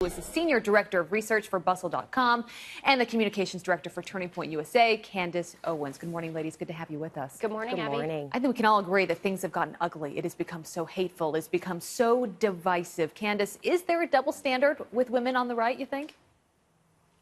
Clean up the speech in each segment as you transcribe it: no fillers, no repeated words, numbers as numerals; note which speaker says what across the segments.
Speaker 1: Who is the Senior Director of Research for Bustle.com and the Communications Director for Turning Point USA, Candace Owens. Good morning, ladies. Good to have you with us.
Speaker 2: Good morning, Abby. Good morning.
Speaker 1: I think we can all agree that things have gotten ugly. It has become so hateful. It's become so divisive. Candace, is there a double standard with women on the right, you think?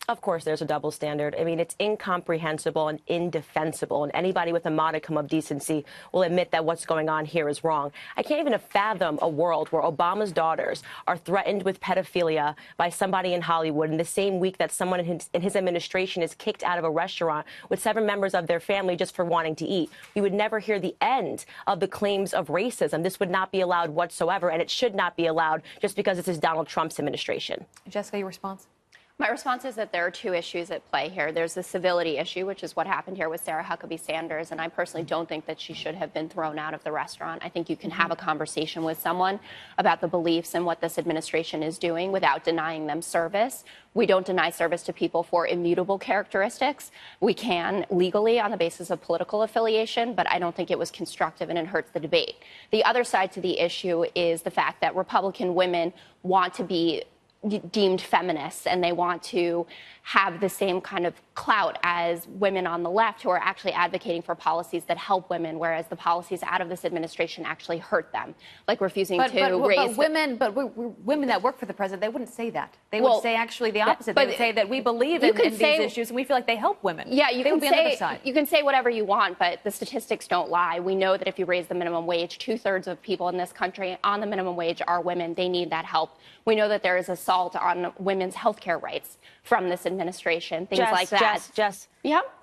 Speaker 2: Of course, there's a double standard. I mean, it's incomprehensible and indefensible, and anybody with a modicum of decency will admit that what's going on here is wrong. I can't even fathom a world where Obama's daughters are threatened with pedophilia by somebody in Hollywood in the same week that someone in his administration is kicked out of a restaurant with 7 members of their family just for wanting to eat. We would never hear the end of the claims of racism. This would not be allowed whatsoever, and it should not be allowed just because this is Donald Trump's administration.
Speaker 1: Jessica, your response?
Speaker 3: My response is that there are 2 issues at play here. There's the civility issue, which is what happened here with Sarah Huckabee Sanders, and I personally don't think that she should have been thrown out of the restaurant. I think you can have a conversation with someone about the beliefs and what this administration is doing without denying them service. We don't deny service to people for immutable characteristics. We can legally on the basis of political affiliation, but I don't think it was constructive and it hurts the debate. The other side to the issue is the fact that Republican women want to be deemed feminists, and they want to have the same kind of clout as women on the left who are actually advocating for policies that help women, whereas the policies out of this administration actually hurt them, like refusing to raise.
Speaker 1: But women that work for the president, they wouldn't say that. They would say actually the opposite. They would say that we believe in these issues and we feel like they help women.
Speaker 3: Yeah, you can
Speaker 1: say, on the other side.
Speaker 3: You can say whatever you want, but the statistics don't lie. We know that if you raise the minimum wage, 2/3 of people in this country on the minimum wage are women. They need that help. We know that there is assault on women's health care rights from this administration, things like that.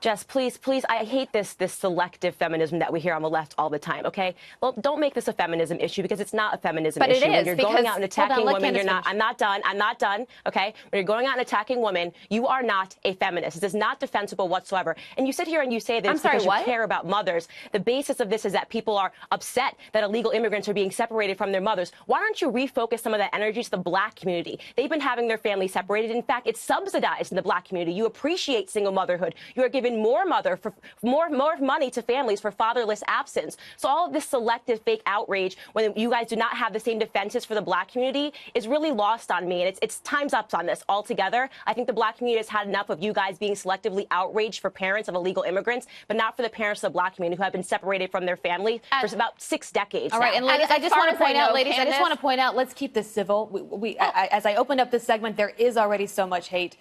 Speaker 2: Jess, please, I hate this selective feminism that we hear on the left all the time, okay? Well, don't make this a feminism issue because it's not a feminism issue.
Speaker 3: But it is,
Speaker 2: when you're going out and attacking women, you're not, I'm not done, okay? When you're going out and attacking women, you are not a feminist. This is not defensible whatsoever. And you sit here and you say this because you care about mothers. The basis of this is that people are upset that illegal immigrants are being separated from their mothers. Why don't you refocus some of that energy to the black community? They've been having their families separated. In fact, it's subsidized in the black community. You appreciate single motherhood. You are giving more money to families for fatherless absence. So all of this selective fake outrage when you guys do not have the same defenses for the black community is really lost on me. And it's time's up on this altogether. I think the black community has had enough of you guys being selectively outraged for parents of illegal immigrants, but not for the parents of the black community who have been separated from their family for about 6 decades.
Speaker 1: All right, and ladies, I just want to point out, ladies, I just want to point out, let's keep this civil. As I opened up this segment, there is already so much hate.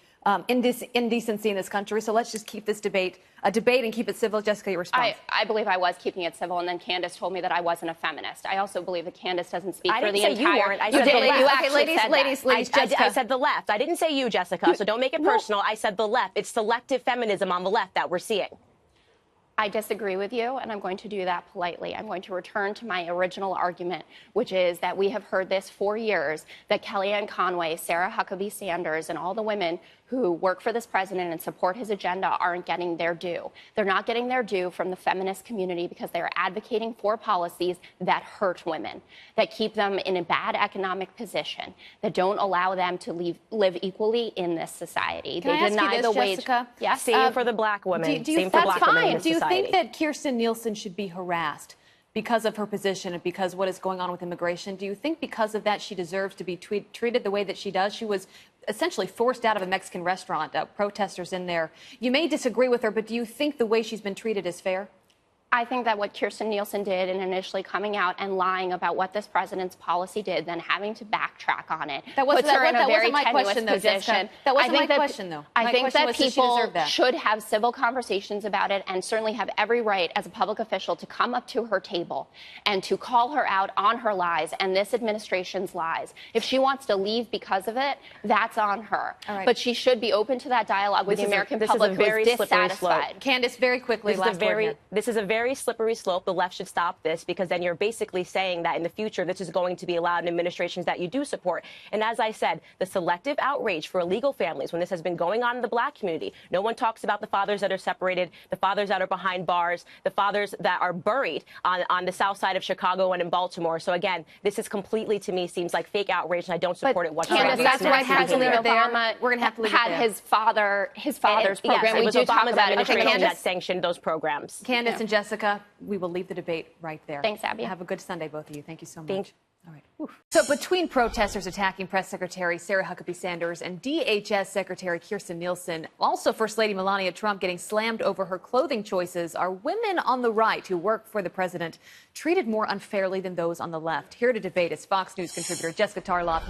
Speaker 1: Indecency in this country. So let's just keep this debate a debate and keep it civil. Jessica, your response.
Speaker 3: I believe I was keeping it civil, and then Candace told me that I wasn't a feminist. I also believe that Candace doesn't speak for the entire.
Speaker 2: You weren't. I said the left.
Speaker 1: Okay, ladies,
Speaker 2: I said the left. I didn't say you, Jessica. So don't make it personal. I said the left. It's selective feminism on the left that we're seeing.
Speaker 3: I disagree with you, and I'm going to do that politely. I'm going to return to my original argument, which is that we have heard this for years, that Kellyanne Conway, Sarah Huckabee Sanders, and all the women who work for this president and support his agenda aren't getting their due. They're not getting their due from the feminist community because they're advocating for policies that hurt women, that keep them in a bad economic position, that don't allow them to live equally in this society.
Speaker 1: Can I ask you this, Jessica?
Speaker 3: Yes.
Speaker 2: Same for the black women. Same for black women in this society.
Speaker 1: Do you think that Kirstjen Nielsen should be harassed because of her position and because what is going on with immigration? Do you think because of that she deserves to be treated the way that she does? She was essentially forced out of a Mexican restaurant, protesters in there. You may disagree with her, but do you think the way she's been treated is fair?
Speaker 3: I think that what Kirstjen Nielsen did in initially coming out and lying about what this president's policy did, then having to backtrack on it, puts her in a very tenuous position.
Speaker 1: That wasn't my question, though.
Speaker 3: I think that people should have civil conversations about it and certainly have every right as a public official to come up to her table and to call her out on her lies and this administration's lies. If she wants to leave because of it, that's on her. But she should be open to that dialogue with the American public who is dissatisfied.
Speaker 1: Candace, very quickly, last word here.
Speaker 2: This is a very slippery slope. The left should stop this because then you're basically saying that in the future this is going to be allowed in administrations that you do support. And as I said, the selective outrage for illegal families, when this has been going on in the black community, no one talks about the fathers that are separated, the fathers that are behind bars, the fathers that are buried on the south side of Chicago and in Baltimore. So again, this is completely, to me, seems like fake outrage, and I don't support it whatsoever.
Speaker 3: Candace, that's why President Obama had his father's program.
Speaker 2: It was Obama's administration that sanctioned those programs.
Speaker 1: Candace and Jessica, we will leave the debate right there.
Speaker 3: Thanks, Abby.
Speaker 1: Have a good Sunday, both of you. Thank you so much. All right. Oof. So between protesters attacking Press Secretary Sarah Huckabee Sanders and DHS Secretary Kirstjen Nielsen, also First Lady Melania Trump getting slammed over her clothing choices, are women on the right who work for the president treated more unfairly than those on the left? Here to debate is Fox News contributor Jessica Tarloff.